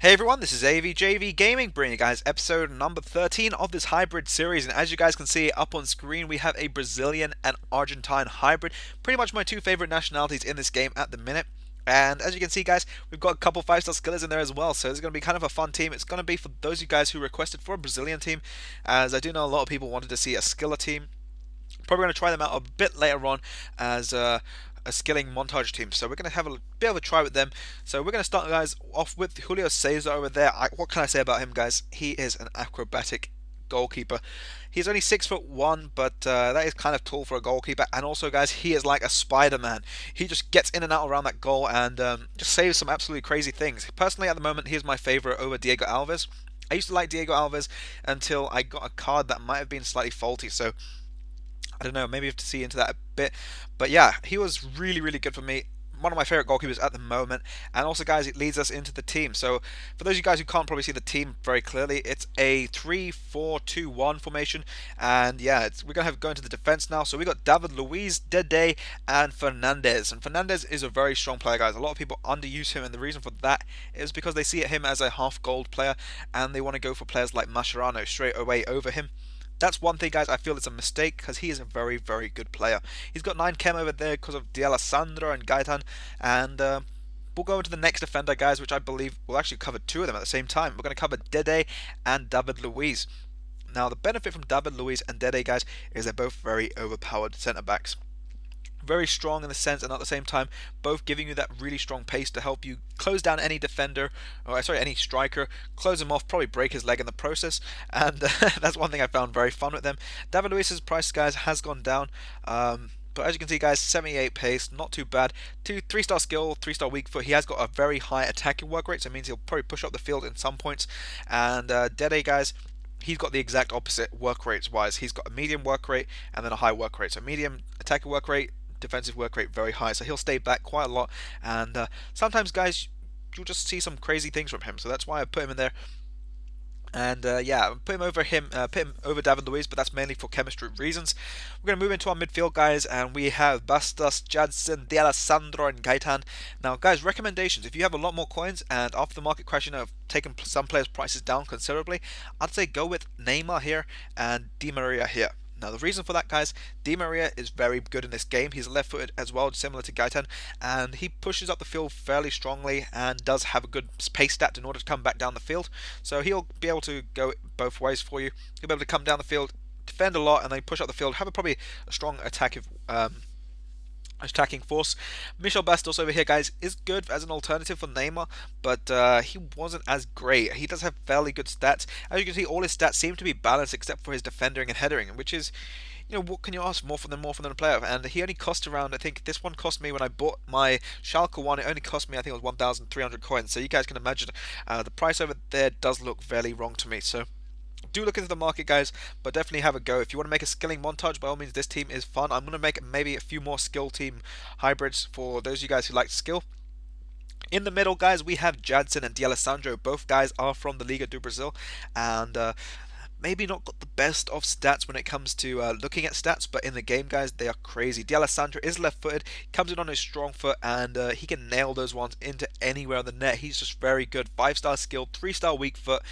Hey everyone, this is AVJVGaming bringing you guys episode number 13 of this hybrid series. And as you guys can see up on screen, we have a Brazilian and Argentine hybrid. Pretty much my two favorite nationalities in this game at the minute. And as you can see, guys, we've got a couple 5-star skillers in there as well. So it's going to be kind of a fun team. It's going to be for those of you guys who requested for a Brazilian team, as I do know a lot of people wanted to see a skiller team. Probably going to try them out a bit later on as a skilling montage team. So we're going to have a bit of a try with them. So we're going to start, guys, off with Julio Cesar over there. What can I say about him, guys? He is an acrobatic goalkeeper. He's only 6'1", but that is kind of tall for a goalkeeper. And also, guys, he is like a Spider-Man. He just gets in and out around that goal and just saves some absolutely crazy things. Personally, at the moment, he is my favorite over Diego Alves. I used to like Diego Alves until I got a card that might have been slightly faulty. So I don't know, maybe you have to see into that a bit. But yeah, he was really, really good for me. One of my favorite goalkeepers at the moment. And also, guys, it leads us into the team. So for those of you guys who can't probably see the team very clearly, it's a 3-4-2-1 formation. And yeah, we're going to go into the defense now. So we got David Luiz, Dede, and Fernandez. And Fernandez is a very strong player, guys. A lot of people underuse him, and the reason for that is because they see him as a half gold player, and they want to go for players like Mascherano straight away over him. That's one thing, guys, I feel it's a mistake because he is a very, very good player. He's got 9 chem over there because of D'Alessandro and Gaetan. And we'll go into the next defender, guys, which I believe we'll actually cover 2 of them at the same time. We're going to cover Dede and David Luiz. Now, the benefit from David Luiz and Dede, guys, is they're both very overpowered centre-backs. Very strong in the sense, and at the same time both giving you that really strong pace to help you close down any defender, or sorry, any striker, close him off, probably break his leg in the process. And that's one thing I found very fun with them. David Luiz's price, guys, has gone down, but as you can see, guys, 78 pace, not too bad. 3-star skill, 3-star weak foot. He has got a very high attacking work rate, so it means he'll probably push up the field in some points. And Dede, guys, he's got the exact opposite work rates wise. He's got a medium work rate and then a high work rate. So medium attacking work rate, defensive work rate very high, so he'll stay back quite a lot. And sometimes, guys, you'll just see some crazy things from him, so that's why I put him in there. And yeah, put him over David Luiz, but that's mainly for chemistry reasons. We're going to move into our midfield, guys, and we have Bastos, Jadson, D'Alessandro, and Gaetan. Now, guys, recommendations: if you have a lot more coins and after the market crash, have taken some players' prices down considerably, I'd say go with Neymar here and Di Maria here. Now, the reason for that, guys, Di Maria is very good in this game. He's left-footed as well, similar to Gaetan, and he pushes up the field fairly strongly and does have a good pace stat in order to come back down the field. So he'll be able to go both ways for you. He'll be able to come down the field, defend a lot, and then push up the field, have probably a strong attacking force. Michel Bastos over here, guys, is good as an alternative for Neymar, but he wasn't as great. He does have fairly good stats. As you can see, all his stats seem to be balanced except for his defending and headering, which is, what can you ask more from them a player? And he only cost around, I think this one cost me when I bought my Schalke one, it only cost me, I think it was 1,300 coins. So you guys can imagine the price over there does look very wrong to me. So do look into the market, guys, but definitely have a go. If you want to make a skilling montage, by all means, this team is fun. I'm going to make maybe a few more skill team hybrids for those of you guys who like skill. In the middle, guys, we have Jadson and D'Alessandro. Both guys are from the Liga do Brazil, and maybe not got the best of stats when it comes to looking at stats, but in the game, guys, they are crazy. D'Alessandro is left-footed, comes in on his strong foot, and he can nail those ones into anywhere on the net. He's just very good. 5-star skill, 3-star weak foot,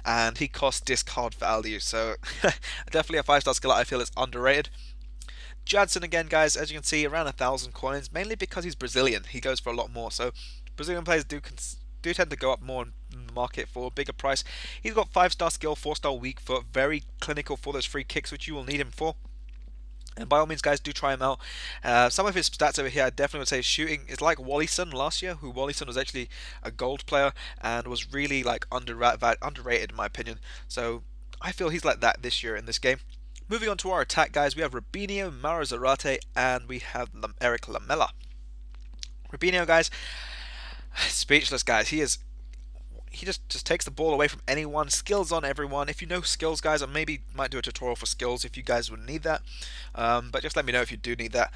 and he costs discard value. So definitely a 5-star skill I feel is underrated. Jadson again, guys, as you can see, around 1,000 coins, mainly because he's Brazilian. He goes for a lot more. So Brazilian players do tend to go up more in the market for a bigger price. He's got 5-star skill, 4-star weak foot, very clinical for those free kicks, which you will need him for. And by all means, guys, do try him out. Some of his stats over here, I definitely would say shooting is like Wallyson last year, who Wallyson was actually a gold player and was really like underrated in my opinion. So I feel he's like that this year in this game. Moving on to our attack, guys, we have Robinho, Mauro Zarate, and we have Eric Lamela. Robinho, guys, speechless, guys. He just takes the ball away from anyone, skills on everyone. If you know skills, guys, I maybe might do a tutorial for skills if you guys would need that. But just let me know if you do need that.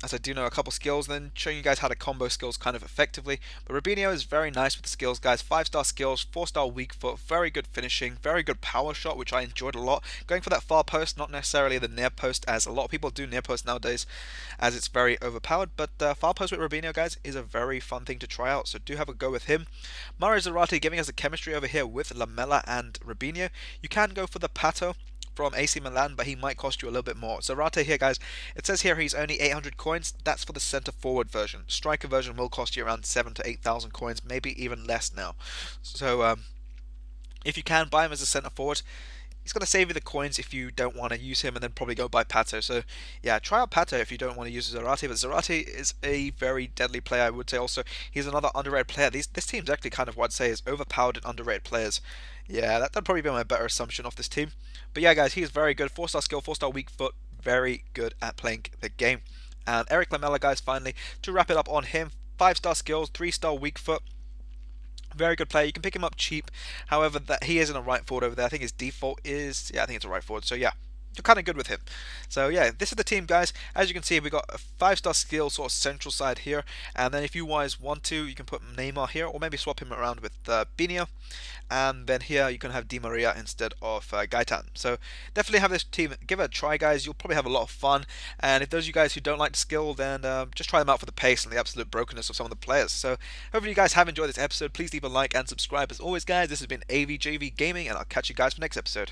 As I do know a couple skills, then showing you guys how to combo skills kind of effectively. But Robinho is very nice with the skills, guys. 5-star skills, 4-star weak foot, very good finishing, very good power shot, which I enjoyed a lot. Going for that far post, not necessarily the near post, as a lot of people do near post nowadays, as it's very overpowered. But far post with Robinho, guys, is a very fun thing to try out. So do have a go with him. Mauro Zarate giving us a chemistry over here with Lamela and Robinho. You can go for the Pato from AC Milan, but he might cost you a little bit more. Zarate here, guys, it says here he's only 800 coins. That's for the center forward version. Striker version will cost you around 7 to 8,000 coins, maybe even less now. So if you can buy him as a center forward, he's going to save you the coins if you don't want to use him, and then probably go buy Pato. So yeah, try out Pato if you don't want to use Zarate, but Zarate is a very deadly player, I would say. Also, he's another underrated player. This team's actually kind of what I'd say is overpowered and underrated players. Yeah, that'd probably be my better assumption of this team. But yeah, guys, he's very good. 4-star skill, 4-star weak foot, very good at playing the game. And Eric Lamela, guys, finally, to wrap it up on him, 5-star skills, 3-star weak foot. Very good player. You can pick him up cheap. However, that he isn't a right forward over there. I think his default is, yeah, I think it's a right forward. So yeah, you're kind of good with him. So yeah, this is the team, guys. As you can see, we got a 5-star skill sort of central side here, and then if you guys want to, you can put Neymar here, or maybe swap him around with Binho, and then here you can have Di Maria instead of Gaetan. So definitely have this team. Give it a try, guys. You'll probably have a lot of fun. And if those of you guys who don't like the skill, then just try them out for the pace and the absolute brokenness of some of the players. So hopefully you guys have enjoyed this episode. Please leave a like and subscribe. As always, guys, this has been AVJV Gaming, and I'll catch you guys for next episode.